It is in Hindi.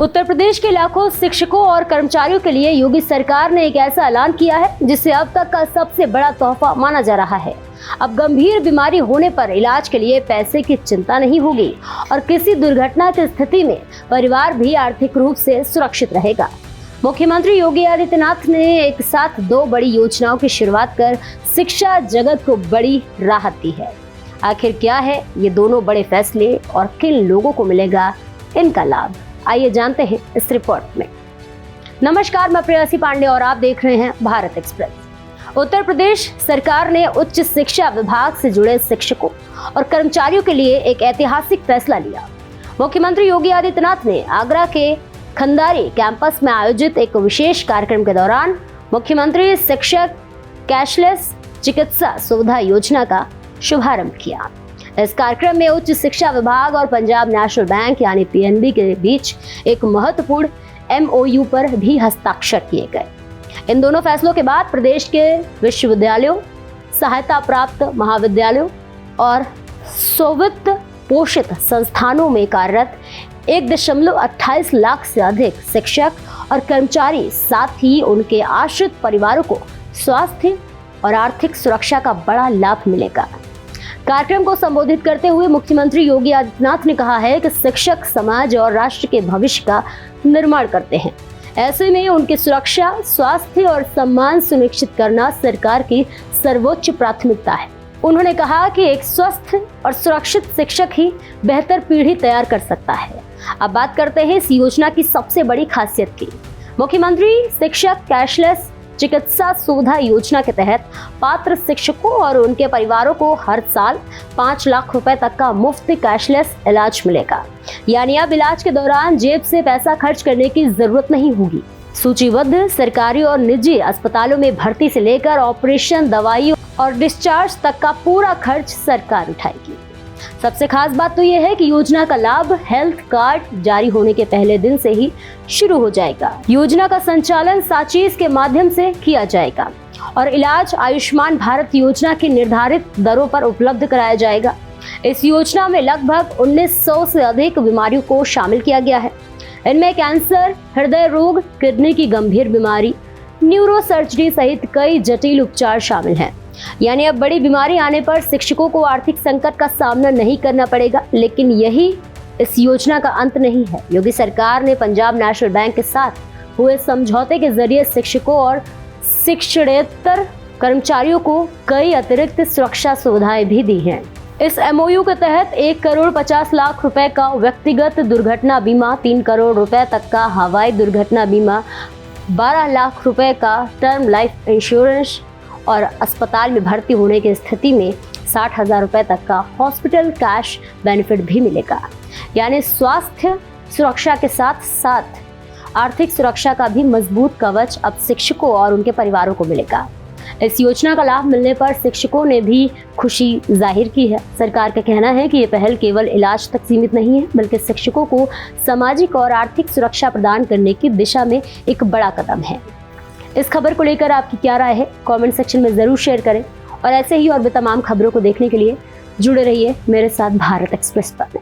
उत्तर प्रदेश के लाखों शिक्षकों और कर्मचारियों के लिए योगी सरकार ने एक ऐसा ऐलान किया है जिसे अब तक का सबसे बड़ा तोहफा माना जा रहा है। अब गंभीर बीमारी होने पर इलाज के लिए पैसे की चिंता नहीं होगी और किसी दुर्घटना की स्थिति में परिवार भी आर्थिक रूप से सुरक्षित रहेगा। मुख्यमंत्री योगी आदित्यनाथ ने एक साथ दो बड़ी योजनाओं की शुरुआत कर शिक्षा जगत को बड़ी राहत दी है। आखिर क्या है ये दोनों बड़े फैसले और किन लोगों को मिलेगा इनका लाभ, आइए जानते हैं इस रिपोर्ट में। नमस्कार, मैं प्रेयसी पांडे और आप देख रहे हैं भारत एक्सप्रेस। उत्तर प्रदेश सरकार ने उच्च शिक्षा विभाग से जुड़े शिक्षकों और कर्मचारियों के लिए एक ऐतिहासिक फैसला लिया। मुख्यमंत्री योगी आदित्यनाथ ने आगरा के खंडारी कैंपस में आयोजित एक विशेष कार्यक्रम के दौरान मुख्यमंत्री शिक्षक कैशलेस चिकित्सा सुविधा योजना का शुभारंभ किया। इस कार्यक्रम में उच्च शिक्षा विभाग और पंजाब नेशनल बैंक यानी पीएनबी के बीच एक महत्वपूर्ण एमओयू पर भी हस्ताक्षर किए गए। इन दोनों फैसलों के बाद प्रदेश के विश्वविद्यालयों, सहायता प्राप्त महाविद्यालयों और स्ववित्त पोषित संस्थानों में कार्यरत 1.28 लाख से अधिक शिक्षक और कर्मचारी, साथ ही उनके आश्रित परिवारों को स्वास्थ्य और आर्थिक सुरक्षा का बड़ा लाभ मिलेगा। कार्यक्रम को संबोधित करते हुए मुख्यमंत्री योगी आदित्यनाथ ने कहा है कि शिक्षक समाज और राष्ट्र के भविष्य का निर्माण करते हैं। ऐसे में उनकी सुरक्षा, स्वास्थ्य और सम्मान सुनिश्चित करना सरकार की सर्वोच्च प्राथमिकता है। उन्होंने कहा कि एक स्वस्थ और सुरक्षित शिक्षक ही बेहतर पीढ़ी तैयार कर सकता है। अब बात करते हैं इस योजना की सबसे बड़ी खासियत की। मुख्यमंत्री शिक्षक कैशलेस चिकित्सा सुविधा योजना के तहत पात्र शिक्षकों और उनके परिवारों को हर साल 5 लाख रुपए तक का मुफ्त कैशलेस इलाज मिलेगा। यानी अब इलाज के दौरान जेब से पैसा खर्च करने की जरूरत नहीं होगी। सूचीबद्ध सरकारी और निजी अस्पतालों में भर्ती से लेकर ऑपरेशन, दवाइयों और डिस्चार्ज तक का पूरा खर्च सरकार उठाएगी। सबसे खास बात तो यह है कि योजना का लाभ हेल्थ कार्ड जारी होने के पहले दिन से ही शुरू हो जाएगा। योजना का संचालन साचीज के माध्यम से किया जाएगा और इलाज आयुष्मान भारत योजना की निर्धारित दरों पर उपलब्ध कराया जाएगा। इस योजना में लगभग 1900 से अधिक बीमारियों को शामिल किया गया है। इनमें कैंसर, हृदय रोग, किडनी की गंभीर बीमारी, न्यूरो सर्जरी सहित कई जटिल उपचार शामिल हैं। यानी अब बड़ी बीमारी आने पर शिक्षकों को आर्थिक संकट का सामना नहीं करना पड़ेगा। लेकिन यही इस योजना का अंत नहीं है। योगी सरकार ने पंजाब नेशनल बैंक के साथ हुए समझौते के जरिए शिक्षकों और शिक्षणेतर कर्मचारियों को कई अतिरिक्त सुरक्षा सुविधाएं भी दी हैं। इस एमओयू के तहत 1,50,00,000 रुपए का व्यक्तिगत दुर्घटना बीमा, 3 करोड़ रुपए तक का हवाई दुर्घटना बीमा, 12 लाख रुपए का टर्म लाइफ इंश्योरेंस और अस्पताल में भर्ती होने की स्थिति में 60,000 रुपए तक का हॉस्पिटल कैश बेनिफिट भी मिलेगा। यानी स्वास्थ्य सुरक्षा के साथ साथ आर्थिक सुरक्षा का भी मजबूत कवच अब शिक्षकों और उनके परिवारों को मिलेगा। इस योजना का लाभ मिलने पर शिक्षकों ने भी खुशी जाहिर की है। सरकार का कहना है कि ये पहल केवल इलाज तक सीमित नहीं है, बल्कि शिक्षकों को सामाजिक और आर्थिक सुरक्षा प्रदान करने की दिशा में एक बड़ा कदम है। इस खबर को लेकर आपकी क्या राय है, कमेंट सेक्शन में जरूर शेयर करें और ऐसे ही और भी तमाम खबरों को देखने के लिए जुड़े रहिए मेरे साथ भारत एक्सप्रेस पर।